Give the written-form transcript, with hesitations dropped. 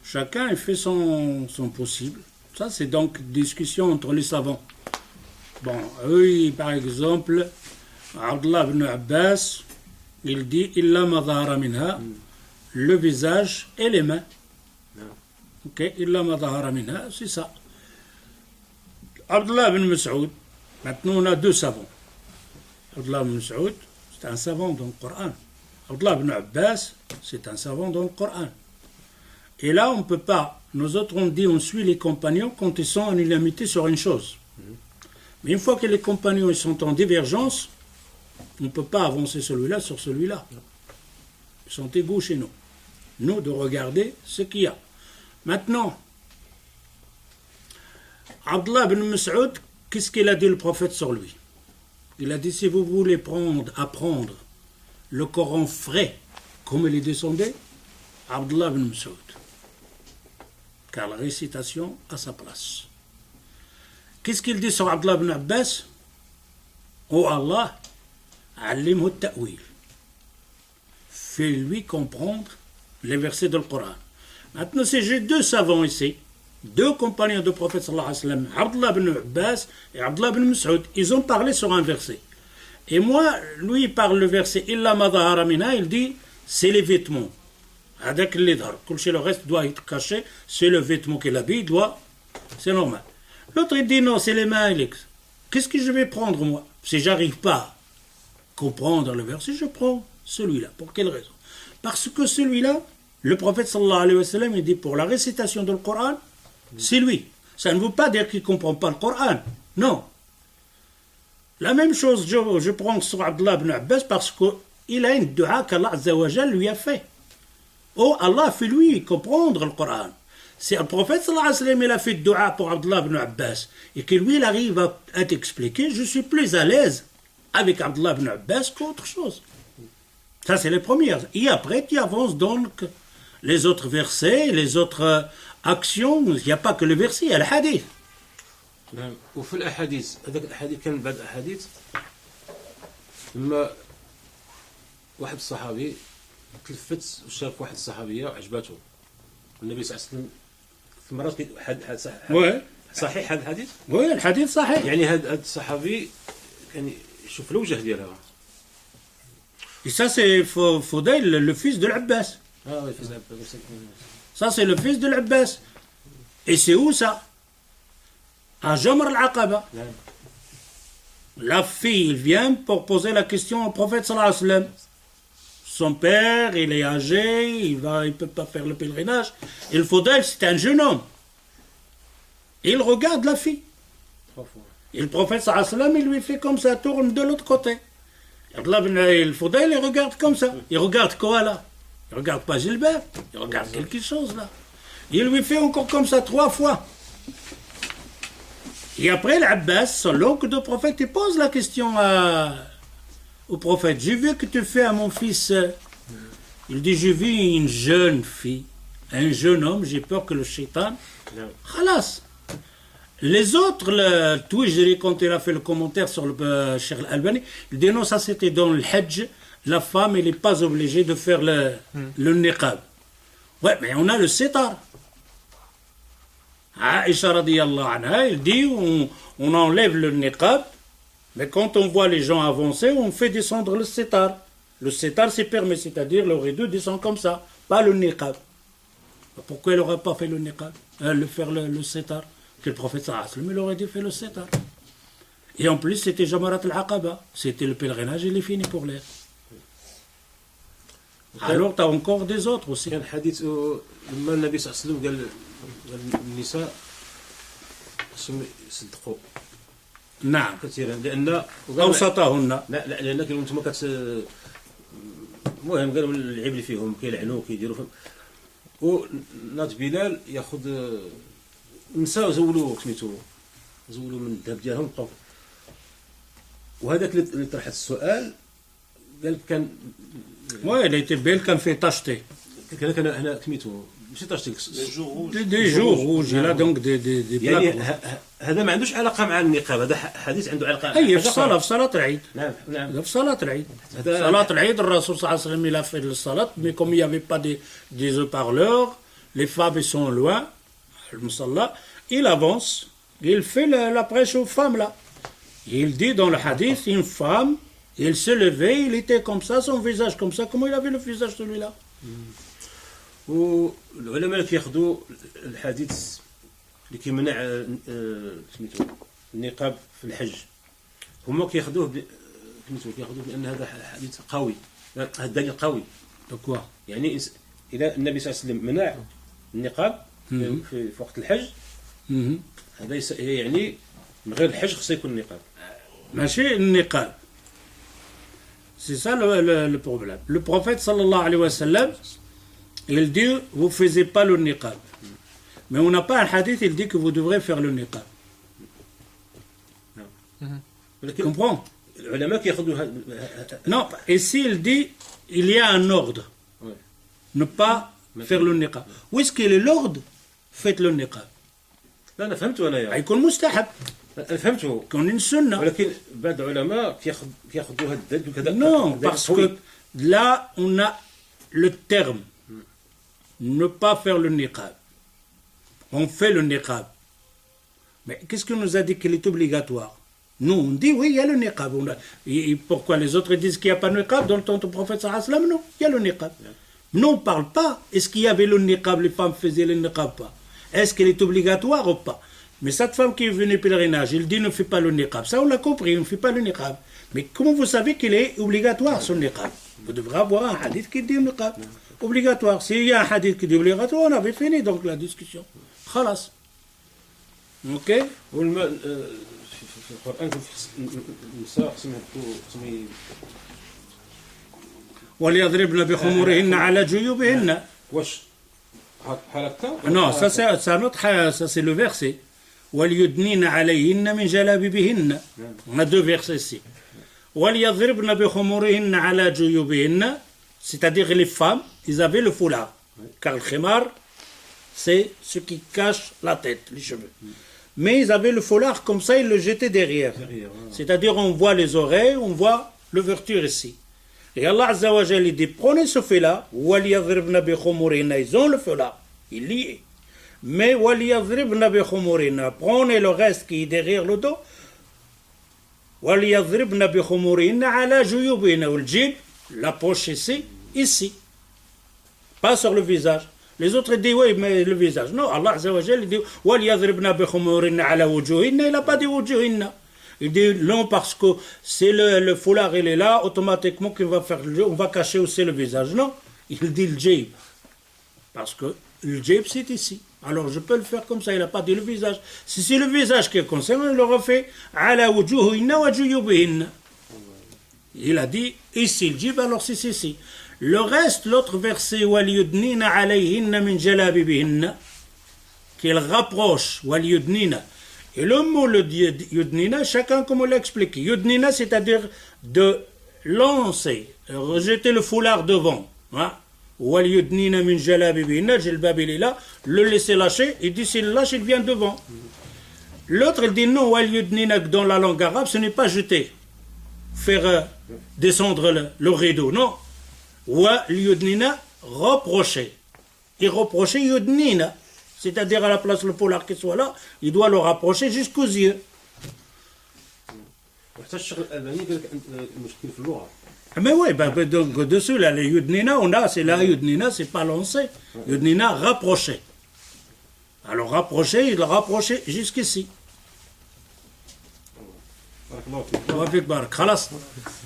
Chacun il fait son possible. Ça, c'est donc discussion entre les savants. Bon, eux, par exemple, Abdullah ibn Abbas, il dit « Illa ma dhahara minha » le visage et les mains. Ok, « Illa ma dhahara minha » c'est ça. Abdullah ibn Mas'ud, maintenant on a deux savants. Abdullah ibn Mas'ud, c'est un savant dans le Coran. Abdullah ibn Abbas, c'est un savant dans le Coran. Et là, on ne peut pas. Nous autres, on dit, on suit les compagnons quand ils sont en unanimité sur une chose. Mais une fois que les compagnons ils sont en divergence, on ne peut pas avancer celui-là sur celui-là. Ils sont égaux chez nous. Nous, de regarder ce qu'il y a. Maintenant, Abdullah ibn Mas'ud, qu'est-ce qu'il a dit le prophète sur lui? Il a dit, si vous voulez apprendre le Coran frais, comme il est descendu, Abdullah ibn Mas'ud. Car la récitation a sa place. Qu'est-ce qu'il dit sur Abdullah ibn Abbas? Oh Allah, allimhu ta'wil. Fais-lui comprendre les versets du Coran. Maintenant, si j'ai deux savants ici, deux compagnons du prophète sallallahu alayhi wa sallam, Abdullah ibn Abbas et Abdullah ibn Mas'ud, ils ont parlé sur un verset. Et moi, lui, il parle le verset Illa ma dhahara minha, il dit c'est les vêtements. Avec l'idhar. Le reste doit être caché, c'est le vêtement qu'il habille, c'est normal. L'autre, il dit non, c'est les mains. Qu'est-ce que je vais prendre, moi? Si j'arrive pas à comprendre le verset, je prends celui-là. Pour quelle raison? Parce que celui-là, le prophète sallallahu alayhi wa sallam, il dit pour la récitation du Coran, c'est lui. Ça ne veut pas dire qu'il ne comprend pas le Coran. Non. La même chose, je prends sur Abdullah ibn Abbas parce qu'il a une dua qu'Allah Azza wa Jal lui a fait. Oh, Allah fait lui comprendre le Coran. C'est le prophète sallallahu alayhi wa sallam, il a fait dua pour Abdullah ibn Abbas. Et que lui, il arrive à t'expliquer, je suis plus à l'aise avec Abdullah ibn Abbas qu'autre chose. Ça, c'est les premières. Et après, tu avances donc les autres versets, les autres actions. Il n'y a pas que le verset, il y a le hadith. نعم وفي الأحاديث هذاك الأحاديث كان بعض الأحاديث لما واحد الصحابي تلفت وشاف واحد الصحابية وعجبته النبي صلى الله عليه وسلم في مرات صحيح هذا الحديث؟ وي الحديث صحيح يعني هذا الصحابي كان يشوف الوجه ديالها. Et ça c'est Fodayl, le fils de l'Abbas. Ah oui, fils de l'Abbas. Ça c'est le fils de l'Abbas. Et c'est où ça? À Jamr al-Aqaba. La fille, il vient pour poser la question au prophète sallallahu alayhi wa sallam. Son père, il est âgé, il peut pas faire le pèlerinage. Et le Fodayl, c'est un jeune homme. Et il regarde la fille. Et le prophète sallallahu alayhi wa sallam, il lui fait comme ça, tourne de l'autre côté. Et le Fodayl, il regarde comme ça. Il regarde quoi là? Il regarde pas Gilbert, il regarde quelque chose là. Il lui fait encore comme ça 3 fois. Et après, l'Abbas, l'oncle du prophète, il pose la question au prophète. J'ai vu que tu fais à mon fils. Il dit, j'ai vu une jeune fille, un jeune homme, j'ai peur que le shaitan. Khalas. Les autres, le Touijri, quand il a fait le commentaire sur le Cheikh Al-Albani, il dit non, ça c'était dans le Hajj, la femme, elle n'est pas obligée de faire le niqab. Ouais, mais on a le sitar. Aïcha radiyallahu anha, il dit on enlève le niqab, mais quand on voit les gens avancer, on fait descendre le sitar. Le sitar c'est permis, c'est-à-dire le rideau descend comme ça, pas le niqab. Pourquoi il n'aurait pas fait le niqab, faire le sitar? Que le prophète sallallahu alayhi wa sallam, il aurait dû faire le sitar. Et en plus c'était Jamarat al-Aqaba, c'était le pèlerinage, il est fini pour l'air. Alors tu as encore des autres aussi. كان حديث لما النبي صلى الله عليه وسلم قال النساء يصدقوا نعم كثيرا لان اوسطهن لا لان كانوا انتم المهم قالوا العيب اللي فيهم كيلعنوا كيديروا وناض بلال ياخذ النساء زولوا سميتو زولوا من الذهب ديالهم بقاو وهذاك اللي طرح السؤال قال كان Ouais, il était belle quand fait tacheter. كان هنا سميتو ماشي طاشتي des jours rouges là donc des يعني هذا ما عندوش علاقه مع النقاب هذا حديث عنده علاقه اي في صلاه العيد نعم في صلاه العيد صلاه العيد الرسول صلى الله عليه وسلم il a fait la salat mais comme il n'y avait pas des haut-parleurs les femmes ils sont loin, le musalla, il avance, il fait la prêche aux femmes là. Il dit dans le hadith, une femme, il se levait, il était comme ça, son visage comme ça. Comment il avait le visage celui-là? والعلماء كياخذوا الحديث اللي كيمنع سميتو النقاب في الحج هما كياخذوه كياخذوه بان هذا حديث قوي هذا دليل قوي Pourquoi? يعني الى النبي صلى الله عليه وسلم منع النقاب في وقت الحج هذا يعني من غير الحج خصو يكون النقاب ماشي النقاب. C'est ça le problème. Le prophète sallallahu alayhi wa sallam, il dit, vous ne faisiez pas le niqab. Mais on n'a pas un hadith, il dit que vous devrez faire le niqab. Tu comprends? Non, ici il dit, il y a un ordre. Ne pas faire le niqab. Où est-ce qu'il est l'ordre? Faites le niqab. لا انا فهمته انايا يكون مستحب. انا فهمته يكون une sunna. ولكن بعض العلماء كياخذوا هذا الدليل وكذا. Non, parce que là on a le terme. Ne pas faire le niqab. On fait le niqab. Mais qu'est-ce qu'on nous a dit qu'il est obligatoire? Nous, on dit oui, il y a le niqab. Et pourquoi les autres disent qu'il n'y a pas de niqab? Dans le temps du prophète sallallahu alayhi wa sallam, non, il y a le niqab. Non, on ne parle pas. Est-ce qu'il y avait le niqab, les femmes faisaient le niqab pas? Est-ce qu'il est obligatoire ou pas? Mais cette femme qui est venue pèlerinage, il dit ne fais pas le niqab. Ça, on l'a compris, ne fait pas le niqab. Mais comment vous savez qu'il est obligatoire, ce niqab? Vous devrez avoir un hadith qui dit niqab. Obligatoire. S'il y a un hadith qui dit obligatoire, on avait fini donc la discussion. Khalas. Ok? والماء في القران النساء سمي وليضربن بخمورهن على جيوبهن. واش بحال هكا؟ Non, ça c'est le verset. وَلْيُدْنِينَ عَلَيْهِنَّ مِنْ جَلَابِبِهِنَّ. On a deux versets ici. وَلْيَضْرِبْنَ بِخُمُورِهِنَّ عَلَى جُيُوبِهِنَّ. C'est-à-dire les femmes, ils avaient le foulard. Car le khimar, c'est ce qui cache la tête, les cheveux. Mais ils avaient le foulard, comme ça, ils le jetaient derrière. C'est-à-dire on voit les oreilles, on voit l'ouverture ici. Et Allah Azza wa Jalla dit, prenez ce feu-là, وَلْيَضْرِبْنَ بِخُمُورِهِنَّ. Ils ont le feu-là, il y est. Mais وَلْيَضْرِبْنَ بِخُمُورِهِنَّ. Prenez le reste qui est derrière le dos. وَلْيَضْرِبْنَ بِخُمُورِهِنَّ عَلَى جُيُوبِهِنَّ. Le djib, la poche ici. Pas sur le visage. Les autres disent, oui, mais le visage. Non, Allah Azza wa Jalla dit, وَلْيَضْرِبْنَ بِخُمُورِهِنَّ عَلَى وُجُوهِهِنَّ. Il n'a pas dit وُجُوهِنَّ. Il dit non parce que c'est le foulard, il est là, automatiquement qu'on va faire, on va cacher aussi le visage. Non, il dit le djib. Parce que le djib c'est ici. Alors je peux le faire comme ça, il n'a pas dit le visage. Si c'est le visage qui est concerné, il l'aurait fait ala wujuhinna wa juyubihinna. Il a dit ici le djib, alors c'est ici. Le reste, l'autre verset, waliyudnina alayhinna min jalabibihinna, qu'il rapproche, waliyudnina. Et le mot le yudnina, chacun comme on l'a expliqué. Yudnina, c'est-à-dire de lancer, rejeter le foulard devant. Wal yudnina min jalabibihinna, jilbab il est là, le laisser lâcher, il dit s'il lâche, il vient devant. L'autre, il dit non, wal yudnina, dans la langue arabe, ce n'est pas jeter, faire descendre le rideau, non. Wal yudnina, reprocher. Et reprocher yudnina. C'est-à-dire à la place le polar qui soit là, il doit le rapprocher jusqu'aux yeux. Mais oui, donc dessus, là, les yudnina, on a, c'est là, yudnina, c'est pas lancé. Yudnina, rapprocher. Alors rapprocher, il rapprocher jusqu'ici.